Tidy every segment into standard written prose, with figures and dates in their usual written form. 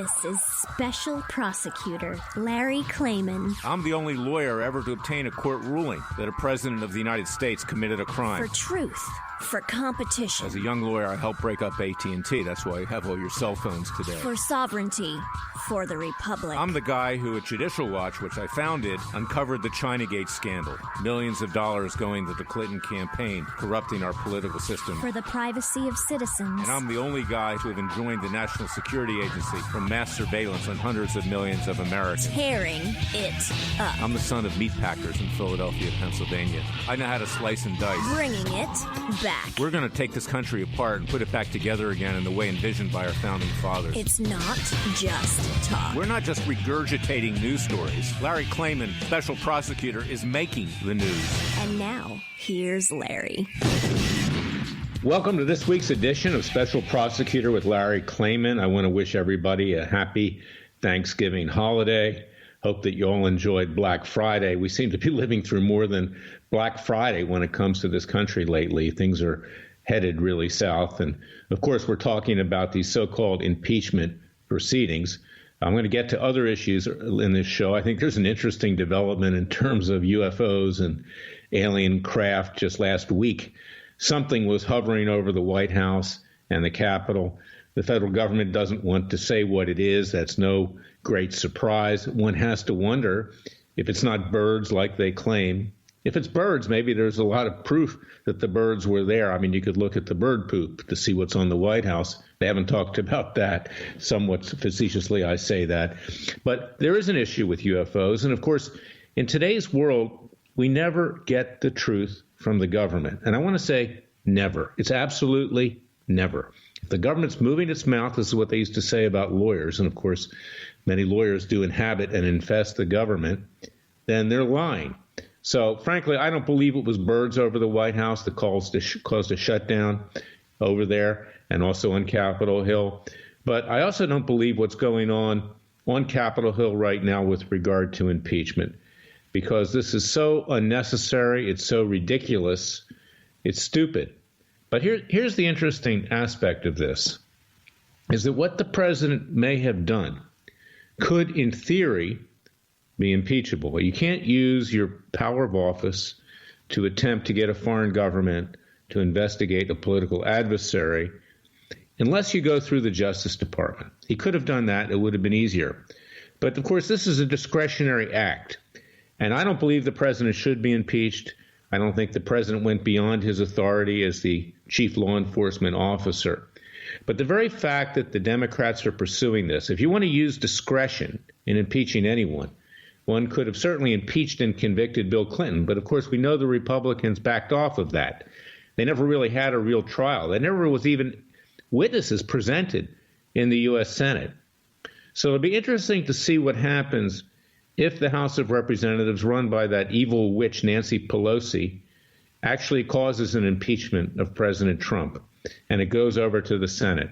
This is Special Prosecutor Larry Klayman. I'm the only lawyer ever to obtain a court ruling that a president of the United States committed a crime. For truth. For competition. As a young lawyer, I helped break up AT&T. That's why you have all your cell phones today. For sovereignty. For the Republic. I'm the guy who at Judicial Watch, which I founded, uncovered the Chinagate scandal. Millions of dollars going to the Clinton campaign, corrupting our political system. For the privacy of citizens. And I'm the only guy to have enjoined the National Security Agency from mass surveillance on hundreds of millions of Americans. Tearing it up. I'm the son of meatpackers in Philadelphia, Pennsylvania. I know how to slice and dice. Bringing it back. We're going to take this country apart and put it back together again in the way envisioned by our founding fathers. It's not just talk. We're not just regurgitating news stories. Larry Klayman, special prosecutor, is making the news. And now, here's Larry. Welcome to this week's edition of Special Prosecutor with Larry Klayman. I want to wish everybody a happy Thanksgiving holiday. Hope that you all enjoyed Black Friday. We seem to be living through more than Black Friday when it comes to this country lately. Things are headed really south. And, of course, we're talking about these so-called impeachment proceedings. I'm going to get to other issues in this show. I think there's an interesting development in terms of UFOs and alien craft. Just last week, something was hovering over the White House and the Capitol. The federal government doesn't want to say what it is. That's no great surprise. One has to wonder if it's not birds like they claim. If it's birds, maybe there's a lot of proof that the birds were there. I mean, you could look at the bird poop to see what's on the White House. They haven't talked about that. Somewhat facetiously, I say that. But there is an issue with UFOs. And of course, in today's world, we never get the truth from the government. And I want to say never. It's absolutely never. If the government's moving its mouth, this is what they used to say about lawyers, and of course, many lawyers do inhabit and infest the government, then they're lying. So, frankly, I don't believe it was birds over the White House that caused a shutdown over there and also on Capitol Hill. But I also don't believe what's going on Capitol Hill right now with regard to impeachment, because this is so unnecessary, it's so ridiculous, it's stupid. But here's the interesting aspect of this, is that what the president may have done could, in theory, be impeachable. You can't use your power of office to attempt to get a foreign government to investigate a political adversary unless you go through the Justice Department. He could have done that. It would have been easier. But, of course, this is a discretionary act, and I don't believe the president should be impeached. I don't think the president went beyond his authority as the chief law enforcement officer. But the very fact that the Democrats are pursuing this, if you want to use discretion in impeaching anyone, one could have certainly impeached and convicted Bill Clinton. But, of course, we know the Republicans backed off of that. They never really had a real trial. There never was even witnesses presented in the U.S. Senate. So it'll be interesting to see what happens if the House of Representatives, run by that evil witch Nancy Pelosi, actually causes an impeachment of President Trump and it goes over to the Senate.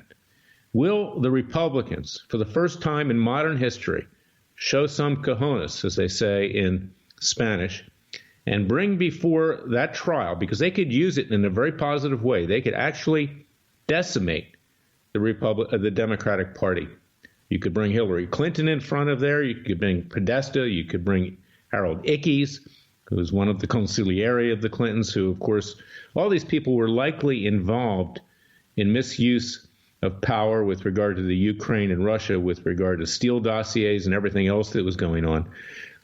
Will the Republicans, for the first time in modern history, show some cojones, as they say in Spanish, and bring before that trial, because they could use it in a very positive way. They could actually decimate the Democratic Party. You could bring Hillary Clinton in front of there. You could bring Podesta. You could bring Harold Ickes, who was one of the consigliere of the Clintons, who, of course, all these people were likely involved in misuse of power with regard to the Ukraine and Russia, with regard to Steele dossiers and everything else that was going on.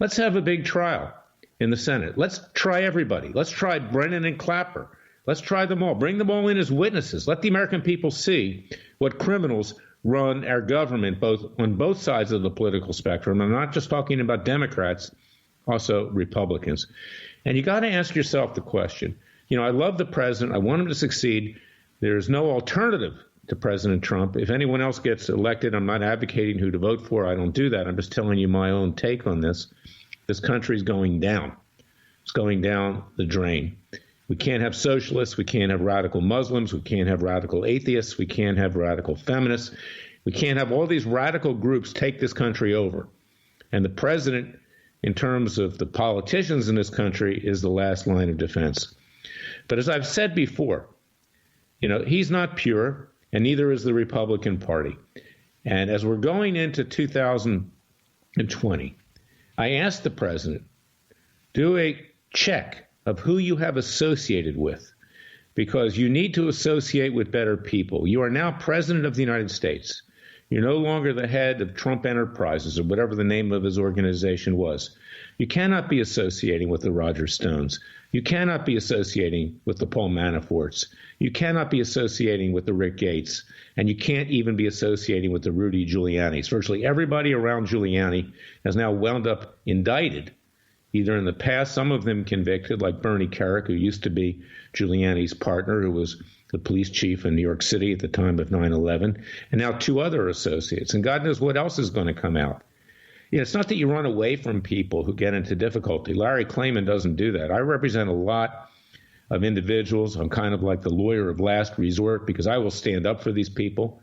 Let's have a big trial in the Senate. Let's try everybody. Let's try Brennan and Clapper. Let's try them all. Bring them all in as witnesses. Let the American people see what criminals run our government on both sides of the political spectrum. I'm not just talking about Democrats, also Republicans. And you got to ask yourself the question, I love the president. I want him to succeed. There's no alternative to President Trump. If anyone else gets elected, I'm not advocating who to vote for. I don't do that. I'm just telling you my own take on this. This country's going down. It's going down the drain. We can't have socialists. We can't have radical Muslims. We can't have radical atheists. We can't have radical feminists. We can't have all these radical groups take this country over. And the president, in terms of the politicians in this country, is the last line of defense. But as I've said before, he's not pure, and neither is the Republican Party. And as we're going into 2020, I asked the president, do a check of who you have associated with, because you need to associate with better people. You are now president of the United States. You're no longer the head of Trump Enterprises or whatever the name of his organization was. You cannot be associating with the Roger Stones. You cannot be associating with the Paul Manaforts. You cannot be associating with the Rick Gates. And you can't even be associating with the Rudy Giulianis. Virtually everybody around Giuliani has now wound up indicted, either in the past, some of them convicted, like Bernie Kerik, who used to be Giuliani's partner, who was the police chief in New York City at the time of 9/11, and now 2 other associates. And God knows what else is going to come out. You know, it's not that you run away from people who get into difficulty. Larry Klayman doesn't do that. I represent a lot of individuals. I'm kind of like the lawyer of last resort because I will stand up for these people.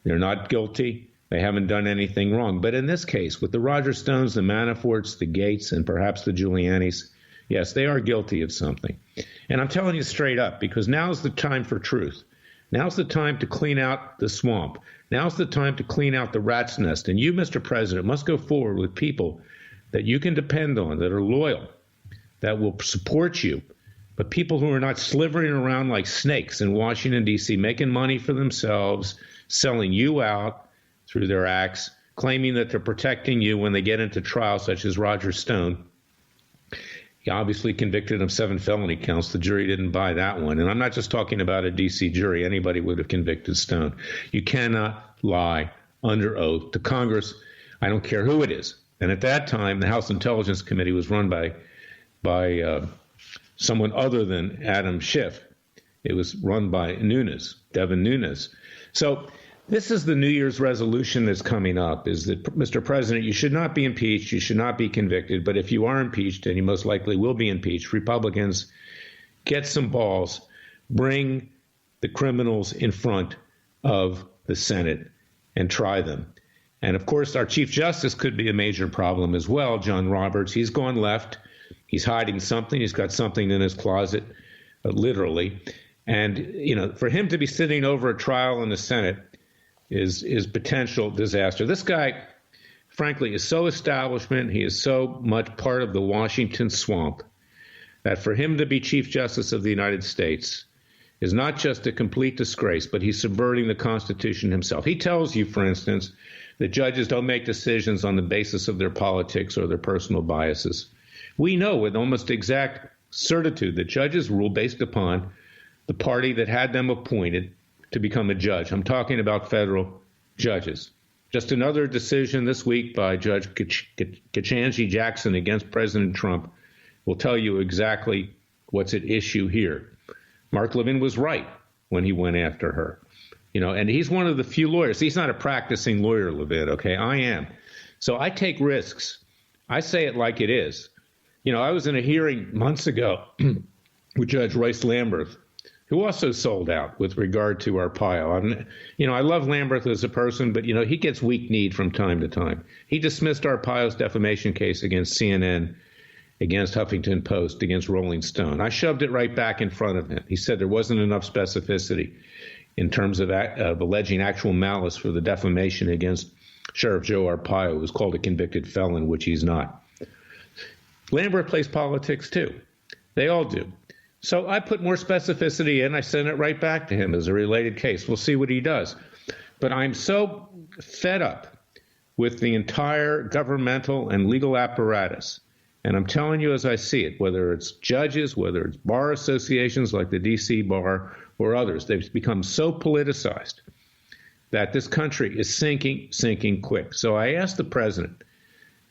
They're not guilty. They haven't done anything wrong. But in this case, with the Roger Stones, the Manaforts, the Gates, and perhaps the Giulianis, yes, they are guilty of something. And I'm telling you straight up, because now's the time for truth. Now's the time to clean out the swamp. Now's the time to clean out the rat's nest. And you, Mr. President, must go forward with people that you can depend on, that are loyal, that will support you, but people who are not slithering around like snakes in Washington, D.C., making money for themselves, selling you out through their acts, claiming that they're protecting you when they get into trials such as Roger Stone. He obviously convicted of 7 felony counts. The jury didn't buy that one. And I'm not just talking about a D.C. jury. Anybody would have convicted Stone. You cannot lie under oath to Congress. I don't care who it is. And at that time, the House Intelligence Committee was run by someone other than Adam Schiff. It was run by Devin Nunes. So this is the New Year's resolution that's coming up, is that, Mr. President, you should not be impeached, you should not be convicted, but if you are impeached, and you most likely will be impeached, Republicans, get some balls, bring the criminals in front of the Senate and try them. And of course, our Chief Justice could be a major problem as well, John Roberts. He's gone left. He's hiding something. He's got something in his closet, literally. And, you know, for him to be sitting over a trial in the Senate is potential disaster. This guy, frankly, is so establishment. He is so much part of the Washington swamp that for him to be Chief Justice of the United States is not just a complete disgrace, but he's subverting the Constitution himself. He tells you, for instance, that judges don't make decisions on the basis of their politics or their personal biases. We know with almost exact certitude that judges rule based upon the party that had them appointed to become a judge. I'm talking about federal judges. Just another decision this week by Judge Ketanji Jackson against President Trump will tell you exactly what's at issue here. Mark Levin was right when he went after her. You know, and he's one of the few lawyers. He's not a practicing lawyer, Levin, okay? I am. So I take risks. I say it like it is. You know, I was in a hearing months ago with Judge Royce Lamberth, who also sold out with regard to Arpaio. You know, I love Lamberth as a person, but, you know, he gets weak-kneed from time to time. He dismissed Arpaio's defamation case against CNN, against Huffington Post, against Rolling Stone. I shoved it right back in front of him. He said there wasn't enough specificity in terms of alleging actual malice for the defamation against Sheriff Joe Arpaio, who was called a convicted felon, which he's not. Lamberth plays politics, too. They all do. So I put more specificity in. I sent it right back to him as a related case. We'll see what he does. But I'm so fed up with the entire governmental and legal apparatus. And I'm telling you as I see it, whether it's judges, whether it's bar associations like the D.C. Bar or others, they've become so politicized that this country is sinking quick. So I asked the president,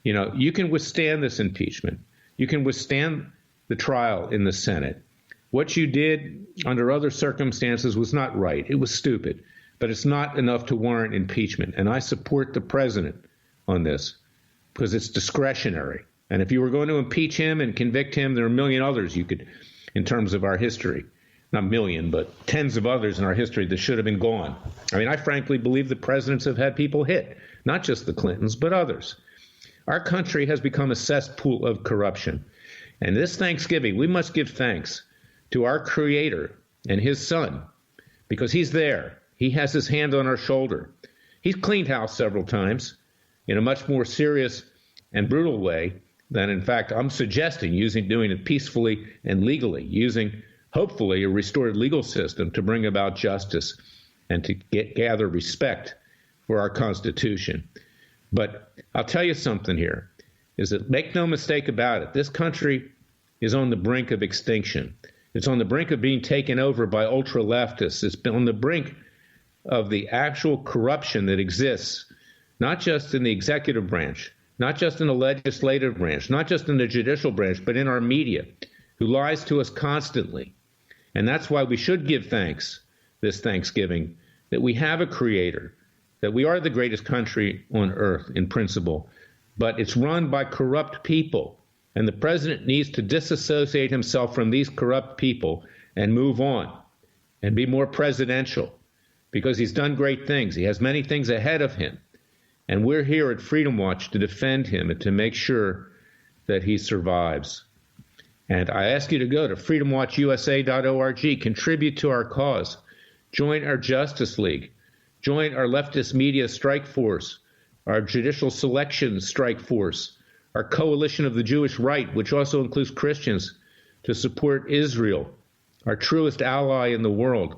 you know, you can withstand this impeachment. You can withstand the trial in the Senate. What you did under other circumstances was not right. It was stupid, but it's not enough to warrant impeachment. And I support the president on this because it's discretionary. And if you were going to impeach him and convict him, there are a million others you could, in terms of our history, not a million, but tens of others in our history that should have been gone. I mean, I frankly believe the presidents have had people hit, not just the Clintons, but others. Our country has become a cesspool of corruption. And this Thanksgiving, we must give thanks to our Creator and his Son, because he's there. He has his hand on our shoulder. He's cleaned house several times in a much more serious and brutal way than, in fact, I'm suggesting, doing it peacefully and legally, using, hopefully, a restored legal system to bring about justice and to gather respect for our Constitution. But I'll tell you something here, is that make no mistake about it, this country is on the brink of extinction. It's on the brink of being taken over by ultra-leftists. It's been on the brink of the actual corruption that exists, not just in the executive branch, not just in the legislative branch, not just in the judicial branch, but in our media, who lies to us constantly. And that's why we should give thanks this Thanksgiving, that we have a creator, that we are the greatest country on earth in principle, but it's run by corrupt people. And the president needs to disassociate himself from these corrupt people and move on and be more presidential, because he's done great things. He has many things ahead of him. And we're here at Freedom Watch to defend him and to make sure that he survives. And I ask you to go to freedomwatchusa.org, contribute to our cause, join our Justice League, join our leftist media strike force, our judicial selection strike force, our coalition of the Jewish right, which also includes Christians, to support Israel, our truest ally in the world.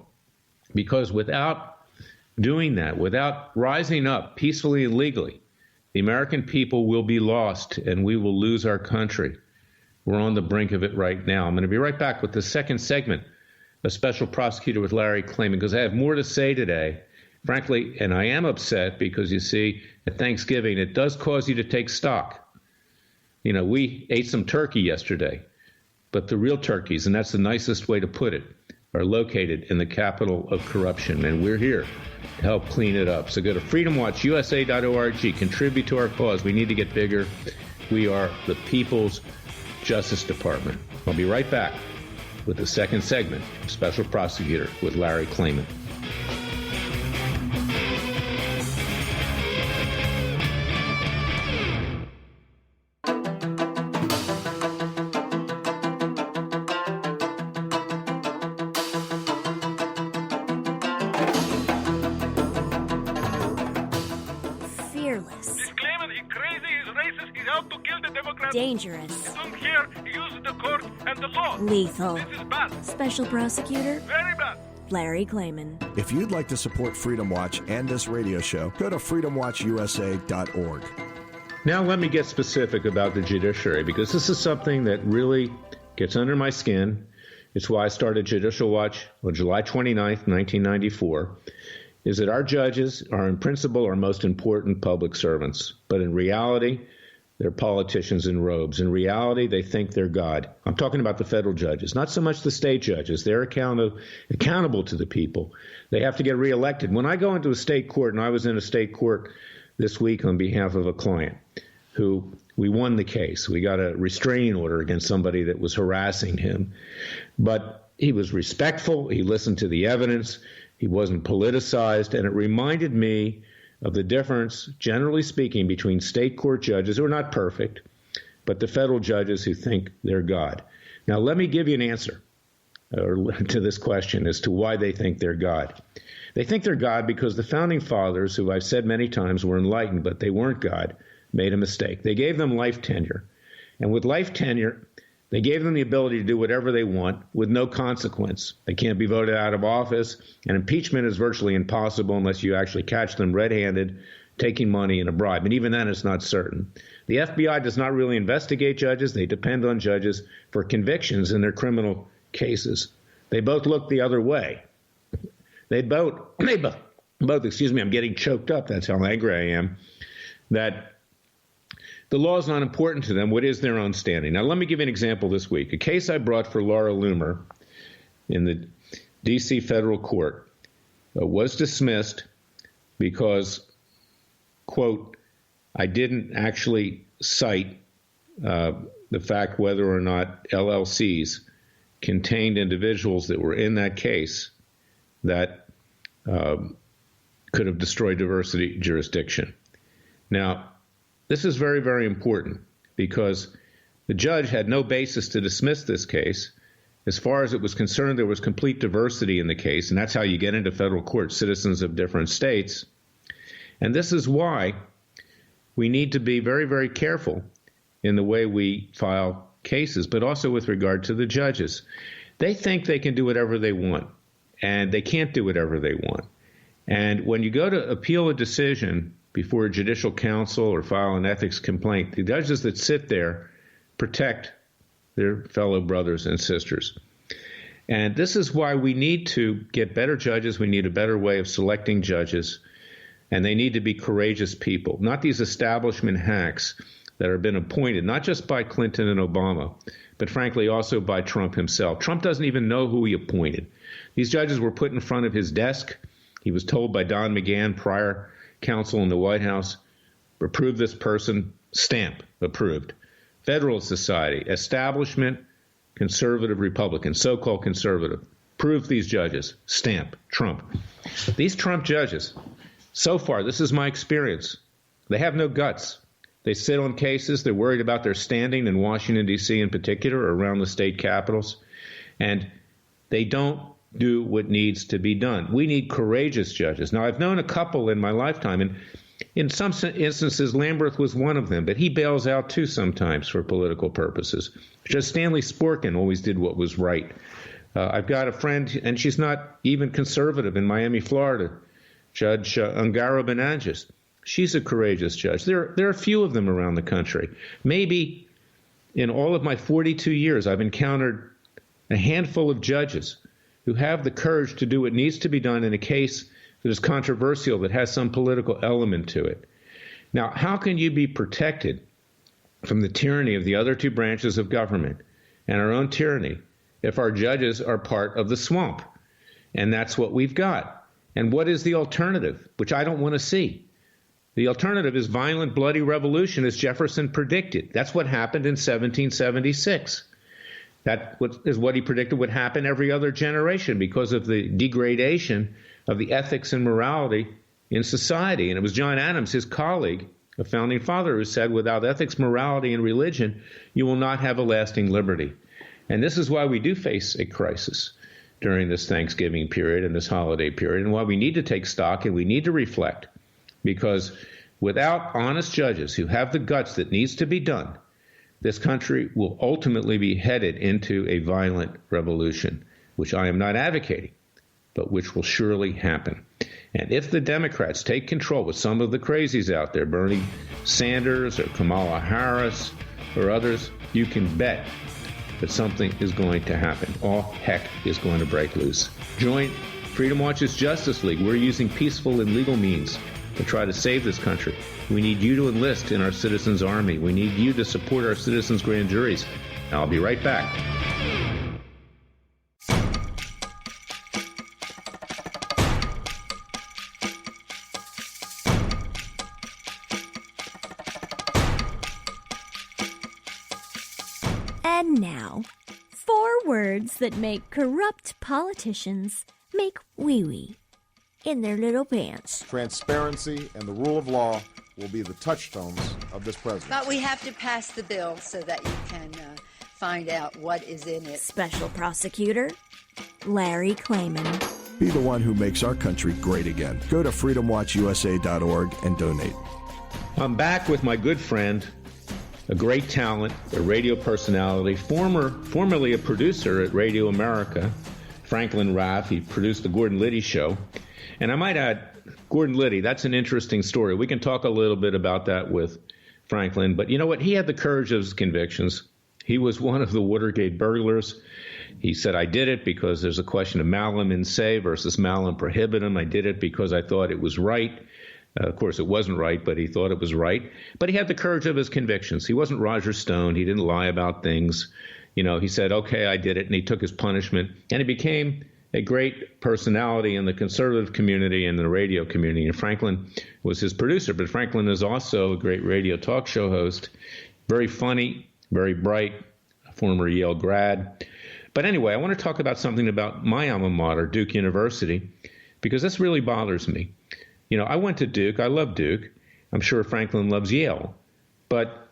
Because without doing that, without rising up peacefully and legally, the American people will be lost and we will lose our country. We're on the brink of it right now. I'm going to be right back with the second segment of Special Prosecutor with Larry Klayman, because I have more to say today, frankly, and I am upset because, you see, at Thanksgiving, it does cause you to take stock. You know, we ate some turkey yesterday, but the real turkeys, and that's the nicest way to put it, are located in the capital of corruption, and we're here to help clean it up. So go to freedomwatchusa.org, contribute to our cause. We need to get bigger. We are the People's Justice Department. I'll be right back with the second segment of Special Prosecutor with Larry Klayman. Dangerous. Don't care. Use the court and the law. Lethal. This is bad. Special Prosecutor Very bad. Larry Klayman. If you'd like to support Freedom Watch and this radio show, go to freedomwatchusa.org. Now let me get specific about the judiciary, because this is something that really gets under my skin. It's why I started Judicial Watch on July 29th, 1994, is that our judges are in principle our most important public servants. But in reality, they're politicians in robes. In reality, they think they're God. I'm talking about the federal judges, not so much the state judges. They're accountable to the people. They have to get reelected. When I go into a state court, and I was in a state court this week on behalf of a client who we won the case. We got a restraining order against somebody that was harassing him. But he was respectful. He listened to the evidence. He wasn't politicized. And it reminded me of the difference, generally speaking, between state court judges who are not perfect, but the federal judges who think they're God. Now, let me give you an answer to this question as to why they think they're God. They think they're God because the founding fathers, who I've said many times were enlightened, but they weren't God, made a mistake. They gave them life tenure. And with life tenure, they gave them the ability to do whatever they want with no consequence. They can't be voted out of office, and impeachment is virtually impossible unless you actually catch them red-handed taking money and a bribe. And even then, it's not certain. The FBI does not really investigate judges. They depend on judges for convictions in their criminal cases. They both look the other way. They both, excuse me, I'm getting choked up. That's how angry I am. That the law is not important to them. What is their own standing? Now, let me give you an example this week. A case I brought for Laura Loomer in the D.C. federal court was dismissed because, quote, I didn't actually cite the fact whether or not LLCs contained individuals that were in that case that could have destroyed diversity jurisdiction. Now, this is very, very important because the judge had no basis to dismiss this case. As far as it was concerned, there was complete diversity in the case, and that's how you get into federal court, citizens of different states. And this is why we need to be very, very careful in the way we file cases, but also with regard to the judges. They think they can do whatever they want, and they can't do whatever they want. And when you go to appeal a decision before a judicial council or file an ethics complaint, the judges that sit there protect their fellow brothers and sisters. And this is why we need to get better judges. We need a better way of selecting judges, and they need to be courageous people, not these establishment hacks that have been appointed, not just by Clinton and Obama, but frankly also by Trump himself. Trump doesn't even know who he appointed. These judges were put in front of his desk. He was told by Don McGahn, prior counsel in the White House, approve this person, stamp, approved. Federalist Society, establishment, conservative Republican, so-called conservative, approve these judges, stamp, Trump. These Trump judges, so far, this is my experience, they have no guts. They sit on cases. They're worried about their standing in Washington, D.C. in particular, or around the state capitals. And they don't do what needs to be done. We need courageous judges. Now, I've known a couple in my lifetime, and in some instances, Lamberth was one of them, but he bails out too sometimes for political purposes. Judge Stanley Sporkin always did what was right. I've got a friend, and she's not even conservative, in Miami, Florida, Judge Ungaro Benanges. She's a courageous judge. There are a few of them around the country. Maybe in all of my 42 years, I've encountered a handful of judges who have the courage to do what needs to be done in a case that is controversial, that has some political element to it. Now, how can you be protected from the tyranny of the other two branches of government and our own tyranny if our judges are part of the swamp? And that's what we've got. And what is the alternative, which I don't want to see? The alternative is violent, bloody revolution, as Jefferson predicted. That's what happened in 1776. That is what he predicted would happen every other generation because of the degradation of the ethics and morality in society. And it was John Adams, his colleague, a founding father, who said, without ethics, morality, and religion, you will not have a lasting liberty. And this is why we do face a crisis during this Thanksgiving period and this holiday period, and why we need to take stock and we need to reflect. Because without honest judges who have the guts that needs to be done, this country will ultimately be headed into a violent revolution, which I am not advocating, but which will surely happen. And if the Democrats take control with some of the crazies out there, Bernie Sanders or Kamala Harris or others, you can bet that something is going to happen. All heck is going to break loose. Join Freedom Watch's Justice League. We're using peaceful and legal means to try to save this country. We need you to enlist in our citizens' army. We need you to support our citizens' grand juries. I'll be right back. And now, 4 words that make corrupt politicians make wee-wee in their little pants. Transparency and the rule of law will be the touchstones of this presidency. But we have to pass the bill so that you can find out what is in it. Special Prosecutor Larry Klayman. Be the one who makes our country great again. Go to freedomwatchusa.org and donate. I'm back with my good friend, a great talent, a radio personality, formerly a producer at Radio America, Franklin RAFF. He produced the Gordon Liddy Show. And I might add, Gordon Liddy, that's an interesting story. We can talk a little bit about that with Franklin. But you know what? He had the courage of his convictions. He was one of the Watergate burglars. He said, I did it because there's a question of malum in se versus malum prohibitum. I did it because I thought it was right. Of course, it wasn't right, but he thought it was right. But he had the courage of his convictions. He wasn't Roger Stone. He didn't lie about things. You know, he said, okay, I did it, and he took his punishment. And he became a great personality in the conservative community and the radio community. And Franklin was his producer, but Franklin is also a great radio talk show host, very funny, very bright, a former Yale grad. But anyway, I want to talk about something about my alma mater, Duke University, because this really bothers me. You know, I went to Duke. I love Duke. I'm sure Franklin loves Yale. But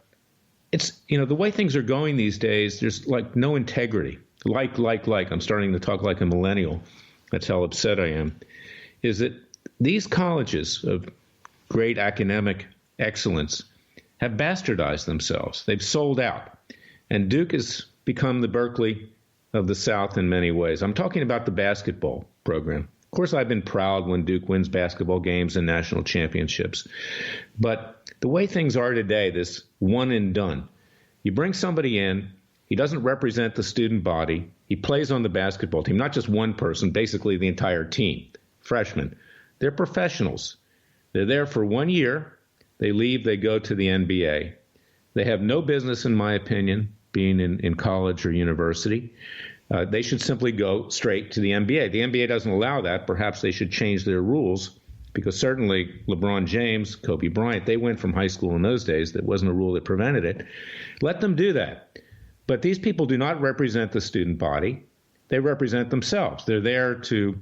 it's, you know, the way things are going these days, there's like no integrity. I'm starting to talk like a millennial. That's how upset I am. Is that these colleges of great academic excellence have bastardized themselves. They've sold out. And Duke has become the Berkeley of the South in many ways. I'm talking about the basketball program. Of course, I've been proud when Duke wins basketball games and national championships. But the way things are today, this one and done, you bring somebody in, he doesn't represent the student body, he plays on the basketball team, not just one person, basically the entire team, freshmen. They're professionals. They're there for 1 year. They leave, they go to the NBA. They have no business, in my opinion, being in college or university. They should simply go straight to the NBA. The NBA doesn't allow that. Perhaps they should change their rules, because certainly LeBron James, Kobe Bryant, they went from high school in those days. That wasn't a rule that prevented it. Let them do that. But these people do not represent the student body. They represent themselves. They're there to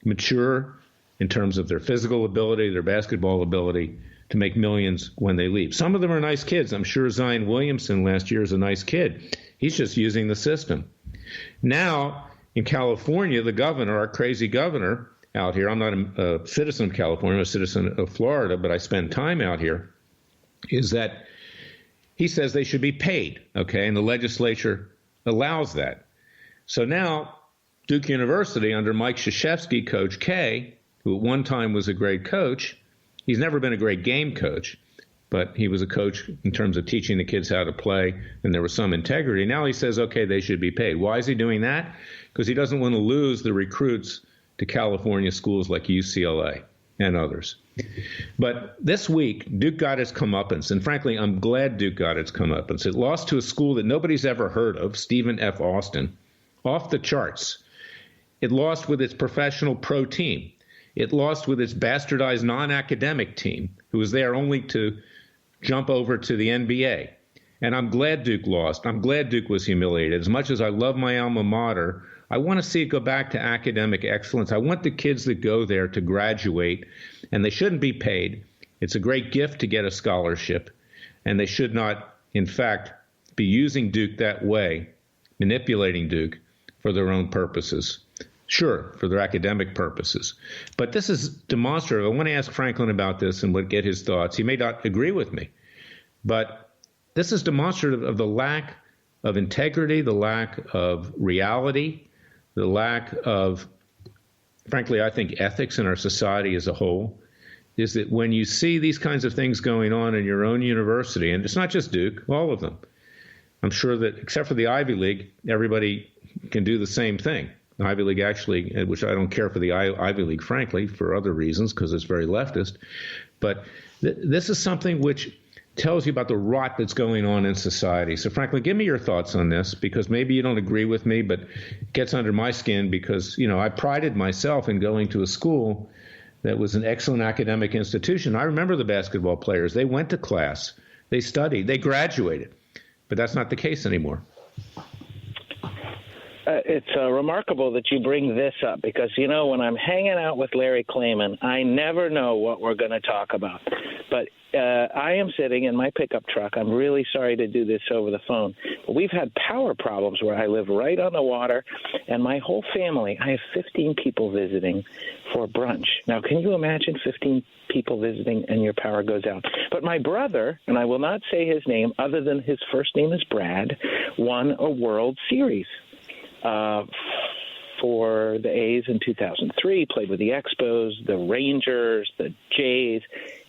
mature in terms of their physical ability, their basketball ability, to make millions when they leave. Some of them are nice kids. I'm sure Zion Williamson last year is a nice kid. He's just using the system. Now, in California, the governor, our crazy governor out here, I'm not a citizen of California, I'm a citizen of Florida, but I spend time out here, is that he says they should be paid, okay? And the legislature allows that. So now, Duke University, under Mike Krzyzewski, Coach K, who at one time was a great coach, he's never been a great game coach, but he was a coach in terms of teaching the kids how to play, and there was some integrity. Now he says, okay, they should be paid. Why is he doing that? Because he doesn't want to lose the recruits to California schools like UCLA and others. But this week, Duke got its comeuppance, and frankly, I'm glad Duke got its comeuppance. It lost to a school that nobody's ever heard of, Stephen F. Austin, off the charts. It lost with its professional pro team. It lost with its bastardized non-academic team, who was there only to jump over to the NBA. And I'm glad Duke lost. I'm glad Duke was humiliated. As much as I love my alma mater, I want to see it go back to academic excellence. I want the kids that go there to graduate, and they shouldn't be paid. It's a great gift to get a scholarship, and they should not, in fact, be using Duke that way, manipulating Duke for their own purposes. Sure, for their academic purposes. But this is demonstrative. I want to ask Franklin about this and get his thoughts. He may not agree with me, but this is demonstrative of the lack of integrity, the lack of reality, the lack of, frankly, I think ethics in our society as a whole, is that when you see these kinds of things going on in your own university, and it's not just Duke, all of them, I'm sure that except for the Ivy League, everybody can do the same thing. The Ivy League actually, which I don't care for the Ivy League, frankly, for other reasons, because it's very leftist. But this is something which tells you about the rot that's going on in society. So, frankly, give me your thoughts on this, because maybe you don't agree with me, but it gets under my skin because, I prided myself in going to a school that was an excellent academic institution. I remember the basketball players. They went to class. They studied. They graduated. But that's not the case anymore. It's remarkable that you bring this up because, when I'm hanging out with Larry Klayman, I never know what we're going to talk about. But I am sitting in my pickup truck. I'm really sorry to do this over the phone. But we've had power problems where I live right on the water, and my whole family, I have 15 people visiting for brunch. Now, can you imagine 15 people visiting and your power goes out? But my brother, and I will not say his name other than his first name is Brad, won a World Series for the A's in 2003, played with the Expos, the Rangers, the Jays.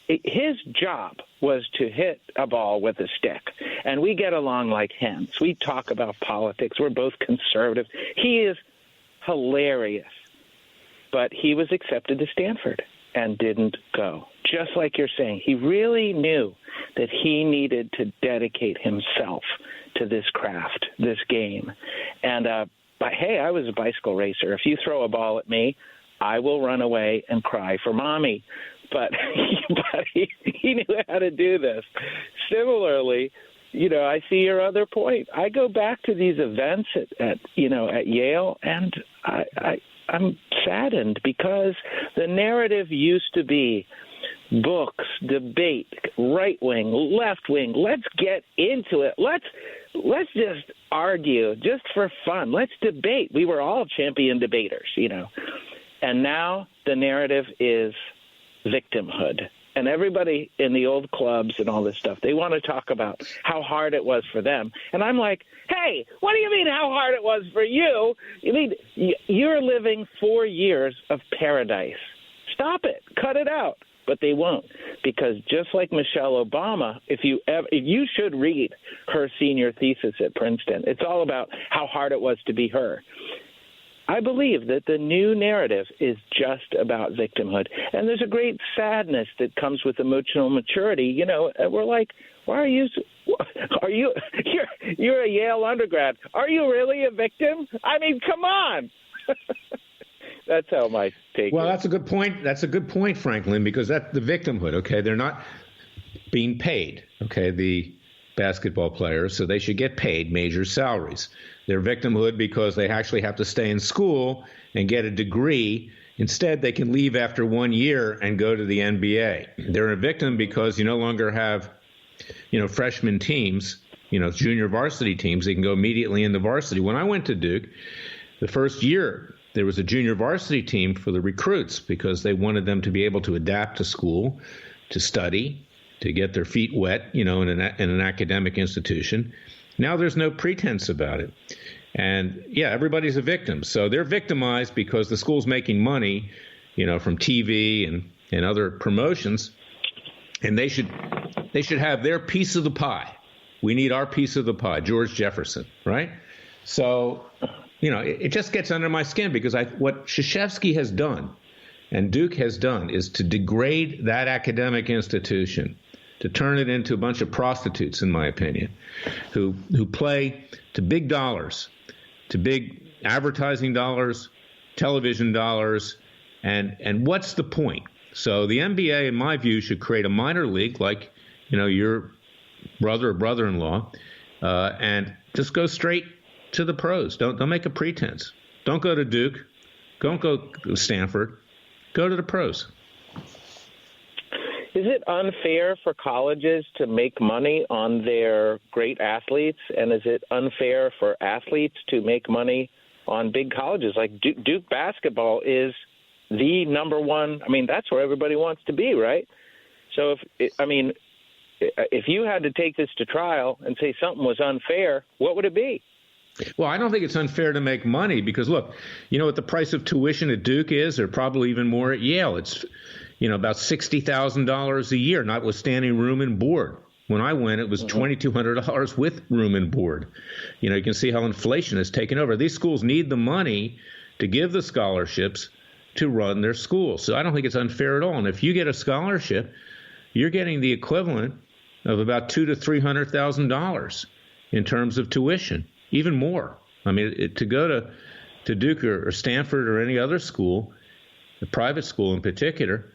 His job was to hit a ball with a stick, and we get along like hens. We talk about politics. We're both conservative. He is hilarious, but he was accepted to Stanford and didn't go. Just like you're saying, he really knew that he needed to dedicate himself to this craft, this game. And but hey, I was a bicycle racer. If you throw a ball at me, I will run away and cry for mommy. But he knew how to do this. Similarly, I see your other point. I go back to these events at Yale, and I'm saddened because the narrative used to be books, debate, right wing, left wing. Let's get into it. Let's just argue just for fun. Let's debate. We were all champion debaters, And now the narrative is victimhood. And everybody in the old clubs and all this stuff, they want to talk about how hard it was for them. And I'm like, hey, what do you mean how hard it was for you? You mean you're living 4 years of paradise. Stop it. Cut it out. But they won't, because just like Michelle Obama, if you should read her senior thesis at Princeton, it's all about how hard it was to be her. I believe that the new narrative is just about victimhood, and there's a great sadness that comes with emotional maturity. You know, we're like, why you're a Yale undergrad? Are you really a victim? I mean, come on. That's how my take. Well, that's a good point. That's a good point, Franklin, because that's the victimhood. Okay, they're not being paid. Okay, the basketball players, so they should get paid major salaries. They're victimhood because they actually have to stay in school and get a degree. Instead, they can leave after 1 year and go to the NBA. They're a victim because you no longer have, freshman teams, junior varsity teams. They can go immediately into varsity. When I went to Duke, the first year, there was a junior varsity team for the recruits because they wanted them to be able to adapt to school, to study, to get their feet wet, in an academic institution. Now there's no pretense about it. And, yeah, everybody's a victim. So they're victimized because the school's making money, from TV and other promotions, and they should have their piece of the pie. We need our piece of the pie, George Jefferson, right? So, it just gets under my skin because what Krzyzewski has done and Duke has done is to degrade that academic institution, to turn it into a bunch of prostitutes, in my opinion, who play to big dollars, to big advertising dollars, television dollars, and what's the point? So the NBA, in my view, should create a minor league like, your brother or brother-in-law, and just go straight to the pros. Don't make a pretense. Don't go to Duke. Don't go to Stanford. Go to the pros. Is it unfair for colleges to make money on their great athletes? And is it unfair for athletes to make money on big colleges? Like Duke basketball is the number one. I mean, that's where everybody wants to be, right? So, if you had to take this to trial and say something was unfair, what would it be? Well, I don't think it's unfair to make money because, look, what the price of tuition at Duke is, or probably even more at Yale. It's, about $60,000 a year, notwithstanding room and board. When I went, it was $2,200 with room and board. You can see how inflation has taken over. These schools need the money to give the scholarships to run their schools. So I don't think it's unfair at all. And if you get a scholarship, you're getting the equivalent of about $200,000 to $300,000 in terms of tuition. Even more. I mean, to go to Duke or Stanford or any other school, a private school in particular,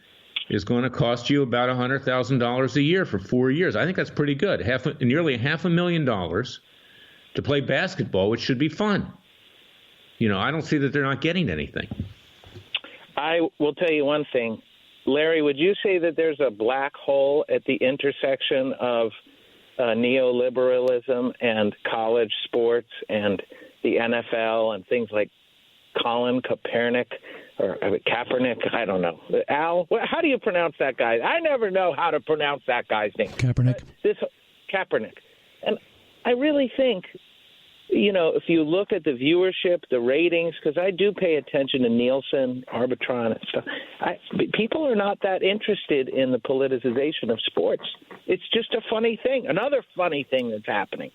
is going to cost you about $100,000 a year for 4 years. I think that's pretty good. Nearly $500,000 to play basketball, which should be fun. I don't see that they're not getting anything. I will tell you one thing. Larry, would you say that there's a black hole at the intersection of neoliberalism and college sports and the NFL and things like Colin Kaepernick or Kaepernick? I don't know. Al, how do you pronounce that guy? I never know how to pronounce that guy's name. Kaepernick. Kaepernick. And I really think, if you look at the viewership, the ratings, because I do pay attention to Nielsen, Arbitron, and stuff, people are not that interested in the politicization of sports. It's just a funny thing. Another funny thing that's happening.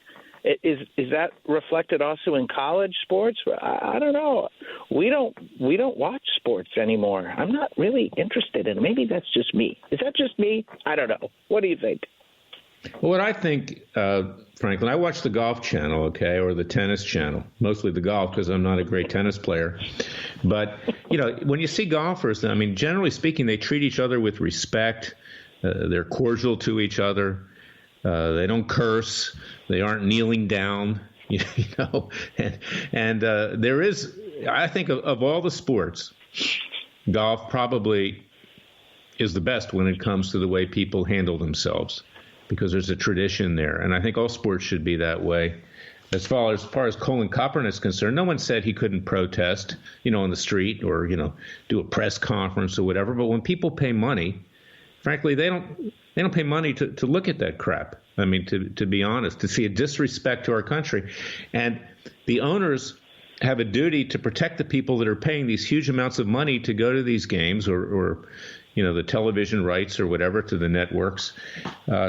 Is that reflected also in college sports? I don't know. We don't watch sports anymore. I'm not really interested in it. Maybe that's just me. Is that just me? I don't know. What do you think? Well, what I think, Franklin, I watch the Golf Channel, or the Tennis Channel, mostly the golf because I'm not a great tennis player. But, when you see golfers, generally speaking, they treat each other with respect. They're cordial to each other. They don't curse. They aren't kneeling down, And there is, I think, of all the sports, golf probably is the best when it comes to the way people handle themselves, because there's a tradition there. And I think all sports should be that way. As far as Colin Kaepernick is concerned, no one said he couldn't protest, on the street or, do a press conference or whatever. But when people pay money, frankly, they don't pay money to look at that crap. I mean, to be honest, to see a disrespect to our country. And the owners have a duty to protect the people that are paying these huge amounts of money to go to these games or the television rights or whatever to the networks.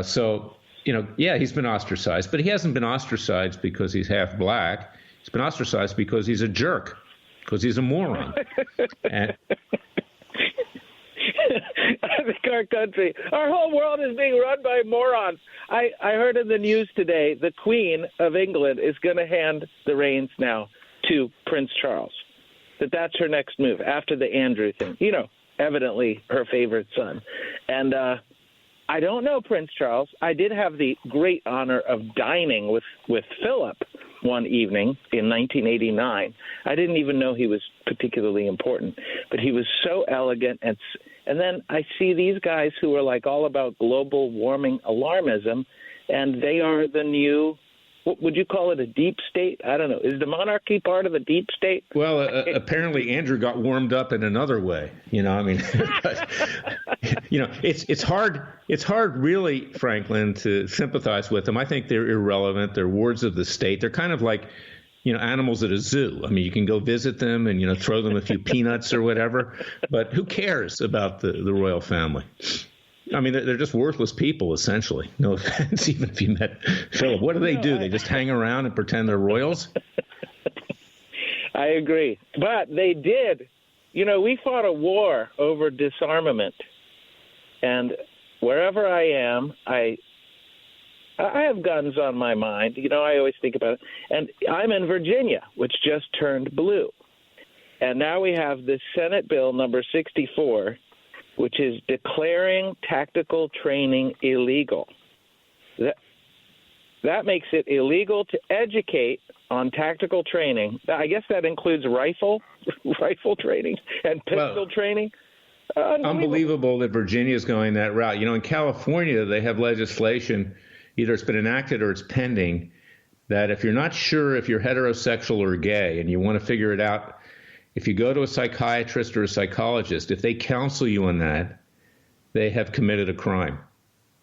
So, he's been ostracized, but he hasn't been ostracized because he's half black. He's been ostracized because he's a jerk, because he's a moron. And I think our country, our whole world is being run by morons. I heard in the news today the Queen of England is going to hand the reins now to Prince Charles. That's her next move after the Andrew thing. Evidently her favorite son. And I don't know Prince Charles. I did have the great honor of dining with Philip one evening in 1989. I didn't even know he was particularly important, but he was so elegant. And then I see these guys who are like all about global warming alarmism, and they are the new, what would you call it, a deep state? I don't know. Is the monarchy part of the deep state? Well, apparently Andrew got warmed up in another way. It's hard. It's hard, really, Franklin, to sympathize with them. I think they're irrelevant. They're wards of the state. They're kind of like, animals at a zoo. I mean, you can go visit them and, throw them a few peanuts or whatever. But who cares about the royal family? I mean, they're just worthless people, essentially. No offense, even if you met Philip. What do they do? They just hang around and pretend they're royals? I agree. But they did. We fought a war over disarmament. And wherever I am, I have guns on my mind. I always think about it. And I'm in Virginia, which just turned blue. And now we have this Senate Bill number 64, which is declaring tactical training illegal. That makes it illegal to educate on tactical training. I guess that includes rifle training and pistol training. Unbelievable that Virginia is going that route. In California, they have legislation, either it's been enacted or it's pending, that if you're not sure if you're heterosexual or gay and you want to figure it out, if you go to a psychiatrist or a psychologist, if they counsel you on that, they have committed a crime.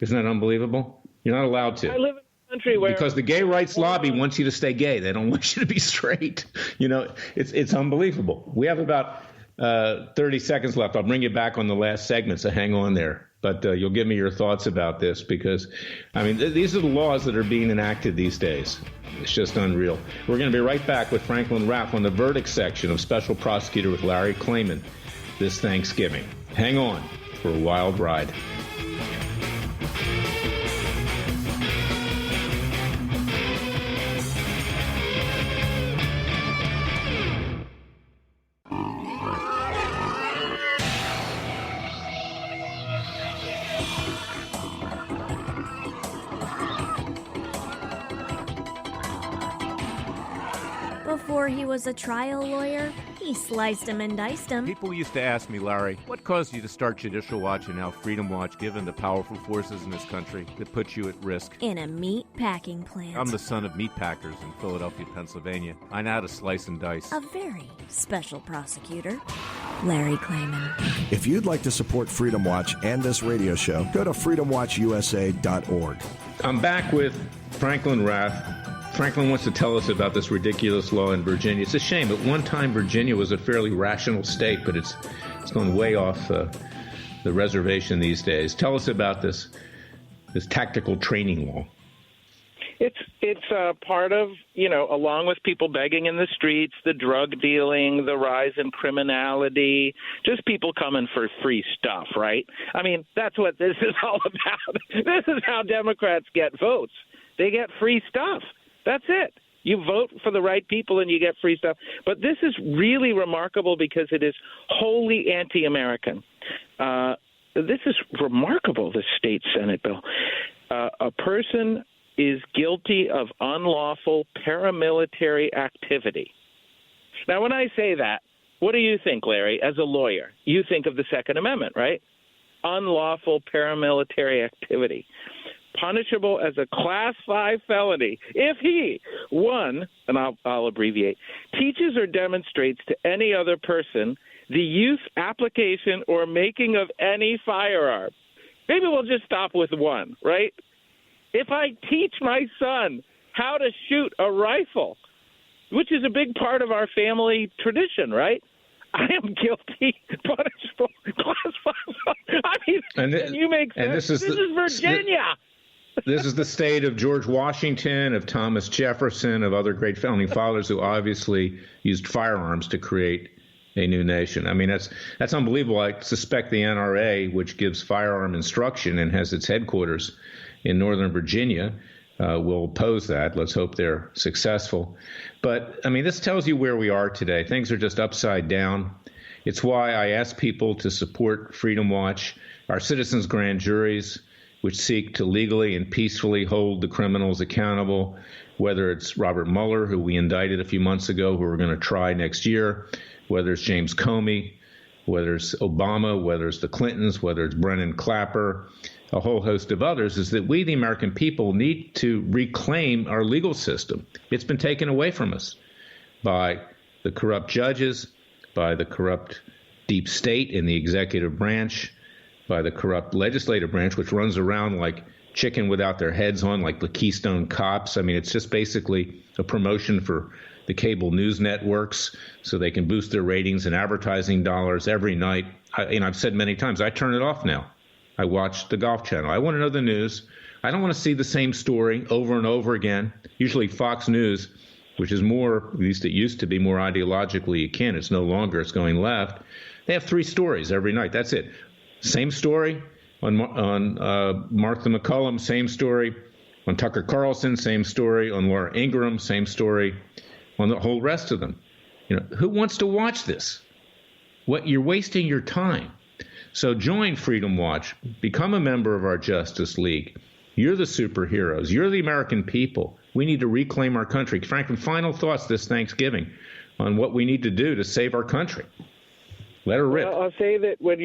Isn't that unbelievable? You're not allowed to. I live in a country where... Because the gay rights lobby wants you to stay gay. They don't want you to be straight. It's unbelievable. We have about 30 seconds left. I'll bring you back on the last segment, so hang on there. But you'll give me your thoughts about this because, these are the laws that are being enacted these days. It's just unreal. We're going to be right back with Franklin RAFF on the verdict section of Special Prosecutor with Larry Klayman this Thanksgiving. Hang on for a wild ride. Before he was a trial lawyer, he sliced him and diced him. People used to ask me, Larry, what caused you to start Judicial Watch and now Freedom Watch, given the powerful forces in this country that put you at risk? In a meat packing plant. I'm the son of meat packers in Philadelphia, Pennsylvania. I know how to slice and dice. A very special prosecutor, Larry Klayman. If you'd like to support Freedom Watch and this radio show, go to freedomwatchusa.org. I'm back with Franklin RAFF. Franklin wants to tell us about this ridiculous law in Virginia. It's a shame. At one time, Virginia was a fairly rational state, but it's gone way off the reservation these days. Tell us about this tactical training law. It's part of, along with people begging in the streets, the drug dealing, the rise in criminality, just people coming for free stuff, right? That's what this is all about. This is how Democrats get votes. They get free stuff. That's it. You vote for the right people and you get free stuff. But this is really remarkable because it is wholly anti-American. This is remarkable, this state Senate bill. A person is guilty of unlawful paramilitary activity. Now, when I say that, what do you think, Larry, as a lawyer? You think of the Second Amendment, right? Unlawful paramilitary activity. Punishable as a Class 5 felony if he, 1, and I'll abbreviate, teaches or demonstrates to any other person the use, application, or making of any firearm. Maybe we'll just stop with one, right? If I teach my son how to shoot a rifle, which is a big part of our family tradition, right? I am guilty, punishable, classified. I mean, can you make sense? And this is Virginia. This is the state of George Washington, of Thomas Jefferson, of other great founding fathers who obviously used firearms to create a new nation. I mean, that's unbelievable. I suspect the NRA, which gives firearm instruction and has its headquarters in Northern Virginia, will oppose that. Let's hope they're successful. But, I mean, this tells you where we are today. Things are just upside down. It's why I ask people to support Freedom Watch, our citizens' grand juries, which seek to legally and peacefully hold the criminals accountable, whether it's Robert Mueller, who we indicted a few months ago, who we're going to try next year, whether it's James Comey, whether it's Obama, whether it's the Clintons, whether it's Brennan Clapper, a whole host of others, is that we, the American people, need to reclaim our legal system. It's been taken away from us by the corrupt judges, by the corrupt deep state in the executive branch, by the corrupt legislative branch, which runs around like chicken without their heads on, like the Keystone Cops. I mean, it's just basically a promotion for the cable news networks so they can boost their ratings and advertising dollars every night. I've said many times, I turn it off now. I watch the Golf Channel. I want to know the news. I don't want to see the same story over and over again. Usually Fox News, which is more, at least it used to be, more ideologically akin. It's no longer. It's going left. They have 3 stories every night. That's it. Same story on Martha McCullum, same story on Tucker Carlson, same story on Laura Ingraham, same story on the whole rest of them. Who wants to watch this? You're wasting your time. So join Freedom Watch. Become a member of our Justice League. You're the superheroes. You're the American people. We need to reclaim our country. Franklin, final thoughts this Thanksgiving on what we need to do to save our country. Let her rip. Well, I'll say that when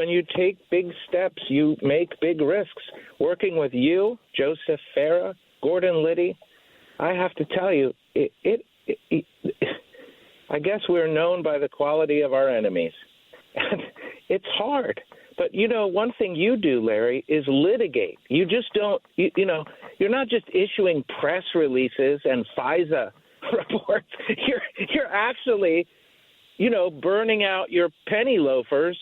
you take big steps, you make big risks. Working with you, Joseph Farah, Gordon Liddy, I have to tell you, I guess we're known by the quality of our enemies. And it's hard. But, one thing you do, Larry, is litigate. You just don't, you're not just issuing press releases and FISA reports. You're actually, burning out your penny loafers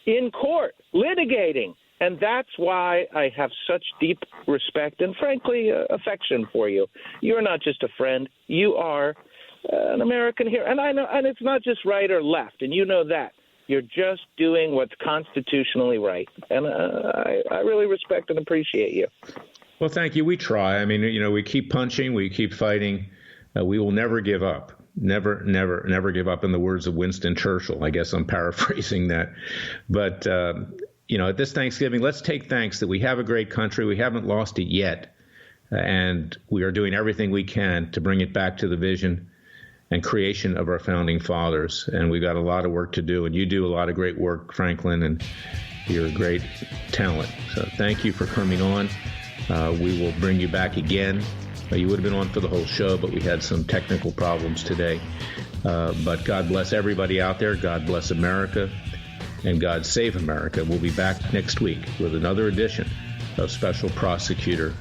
in court, litigating. And that's why I have such deep respect and, frankly, affection for you. You're not just a friend. You are an American hero. And I know, and it's not just right or left, and you know that. You're just doing what's constitutionally right. And I really respect and appreciate you. Well, thank you. We try. I mean, we keep punching. We keep fighting. We will never give up. Never, never, never give up, in the words of Winston Churchill. I guess I'm paraphrasing that. But, at this Thanksgiving, let's take thanks that we have a great country. We haven't lost it yet. And we are doing everything we can to bring it back to the vision and creation of our founding fathers. And we've got a lot of work to do. And you do a lot of great work, Franklin, and you're a great talent. So thank you for coming on. We will bring you back again. You would have been on for the whole show, but we had some technical problems today. But God bless everybody out there. God bless America. And God save America. We'll be back next week with another edition of Special Prosecutor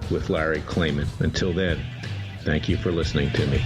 with Larry Klayman. Until then, thank you for listening to me.